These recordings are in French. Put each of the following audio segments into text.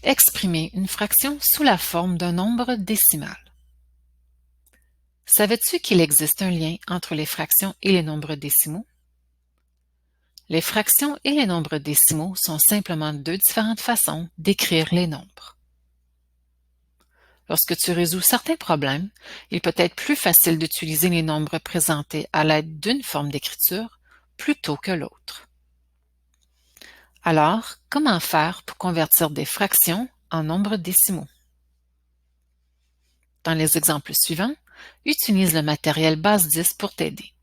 Exprimer une fraction sous la forme d'un nombre décimal. Savais-tu qu'il existe un lien entre les fractions et les nombres décimaux? Les fractions et les nombres décimaux sont simplement deux différentes façons d'écrire les nombres. Lorsque tu résous certains problèmes, il peut être plus facile d'utiliser les nombres présentés à l'aide d'une forme d'écriture plutôt que l'autre. Alors, comment faire pour convertir des fractions en nombres décimaux? Dans les exemples suivants, utilise le matériel base 10 pour t'aider.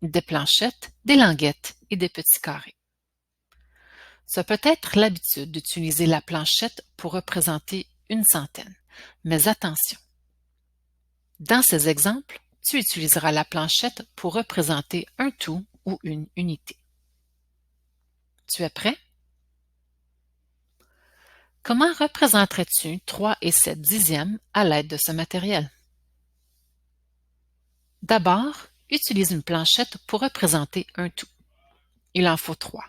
Des planchettes, des languettes et des petits carrés. Ça peut être l'habitude d'utiliser la planchette pour représenter une centaine, mais attention! Dans ces exemples, tu utiliseras la planchette pour représenter un tout ou une unité. Tu es prêt? Comment représenterais-tu 3 et 7 dixièmes à l'aide de ce matériel? D'abord, utilise une planchette pour représenter un tout. Il en faut 3.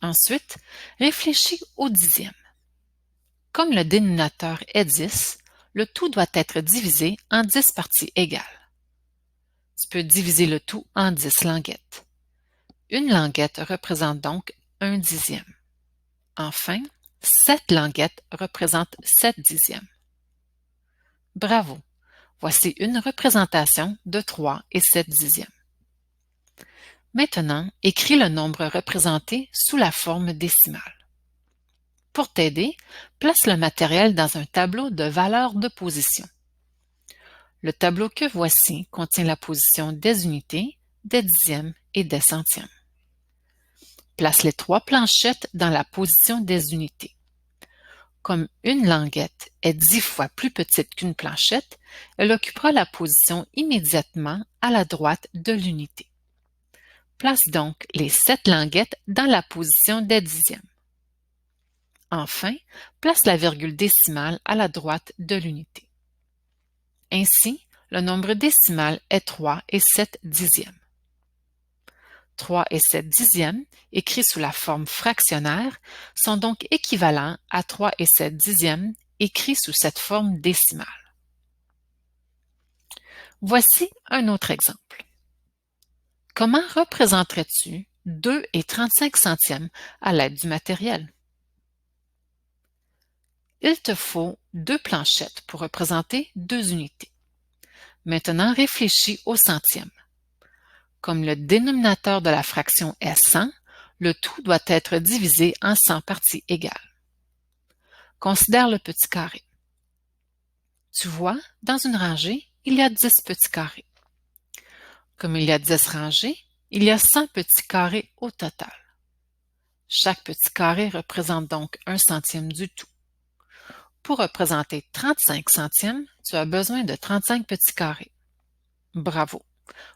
Ensuite, réfléchis au dixième. Comme le dénominateur est 10, le tout doit être divisé en 10 parties égales. Tu peux diviser le tout en 10 languettes. Une languette représente donc un dixième. Enfin, 7 languettes représentent 7 dixièmes. Bravo! Voici une représentation de 3 et 7 dixièmes. Maintenant, écris le nombre représenté sous la forme décimale. Pour t'aider, place le matériel dans un tableau de valeurs de position. Le tableau que voici contient la position des unités, des dixièmes et des centièmes. Place les 3 planchettes dans la position des unités. Comme une languette est 10 fois plus petite qu'une planchette, elle occupera la position immédiatement à la droite de l'unité. Place donc les 7 languettes dans la position des dixièmes. Enfin, place la virgule décimale à la droite de l'unité. Ainsi, le nombre décimal est 3 et 7 dixièmes. 3 et 7 dixièmes, écrits sous la forme fractionnaire, sont donc équivalents à 3 et 7 dixièmes, écrits sous cette forme décimale. Voici un autre exemple. Comment représenterais-tu 2 et 35 centièmes à l'aide du matériel? Il te faut 2 planchettes pour représenter 2 unités. Maintenant, réfléchis au centième. Comme le dénominateur de la fraction est 100, le tout doit être divisé en 100 parties égales. Considère le petit carré. Tu vois, dans une rangée, il y a 10 petits carrés. Comme il y a 10 rangées, il y a 100 petits carrés au total. Chaque petit carré représente donc un centième du tout. Pour représenter 35 centièmes, tu as besoin de 35 petits carrés. Bravo!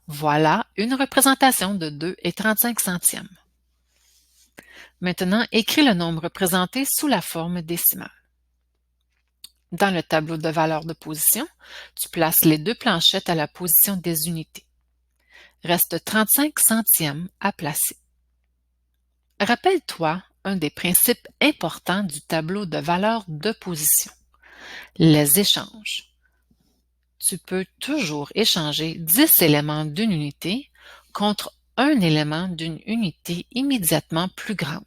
Voilà une représentation de 2 et 35 centièmes. Maintenant, écris le nombre représenté sous la forme décimale. Dans le tableau de valeurs de position, tu places les 2 planchettes à la position des unités. Reste 35 centièmes à placer. Rappelle-toi un des principes importants du tableau de valeurs de position, les échanges. Tu peux toujours échanger 10 éléments d'une unité contre un élément d'une unité immédiatement plus grande.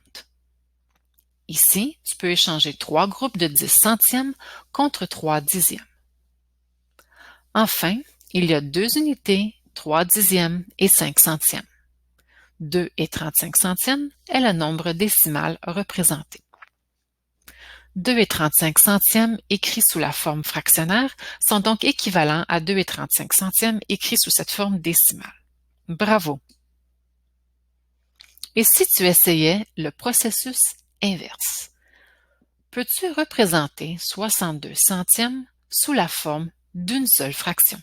Ici, tu peux échanger 3 groupes de 10 centièmes contre 3 dixièmes. Enfin, il y a 2 unités, 3 dixièmes et 5 centièmes. 2 et 35 centièmes est le nombre décimal représenté. 2 et 35 centièmes écrits sous la forme fractionnaire sont donc équivalents à 2 et 35 centièmes écrits sous cette forme décimale. Bravo! Et si tu essayais le processus inverse? Peux-tu représenter 62 centièmes sous la forme d'une seule fraction?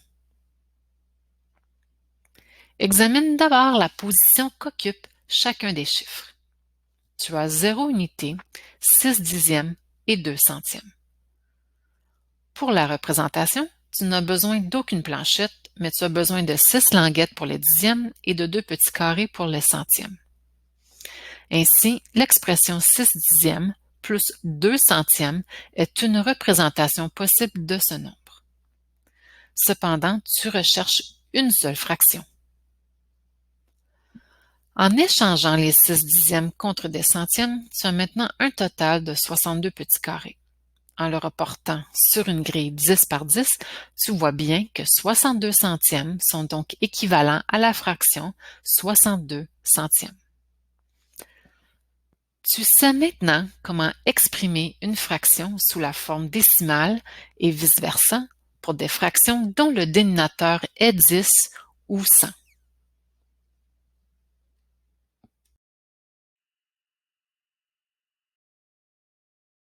Examine d'abord la position qu'occupe chacun des chiffres. Tu as 0 unité, 6 dixièmes et 2 centièmes. Pour la représentation, tu n'as besoin d'aucune planchette, mais tu as besoin de 6 languettes pour les dixièmes et de 2 petits carrés pour les centièmes. Ainsi, l'expression 6 dixièmes plus 2 centièmes est une représentation possible de ce nombre. Cependant, tu recherches une seule fraction. En échangeant les 6 dixièmes contre des centièmes, tu as maintenant un total de 62 petits carrés. En le reportant sur une grille 10 par 10, tu vois bien que 62 centièmes sont donc équivalents à la fraction 62 centièmes. Tu sais maintenant comment exprimer une fraction sous la forme décimale et vice-versa pour des fractions dont le dénominateur est 10 ou 100.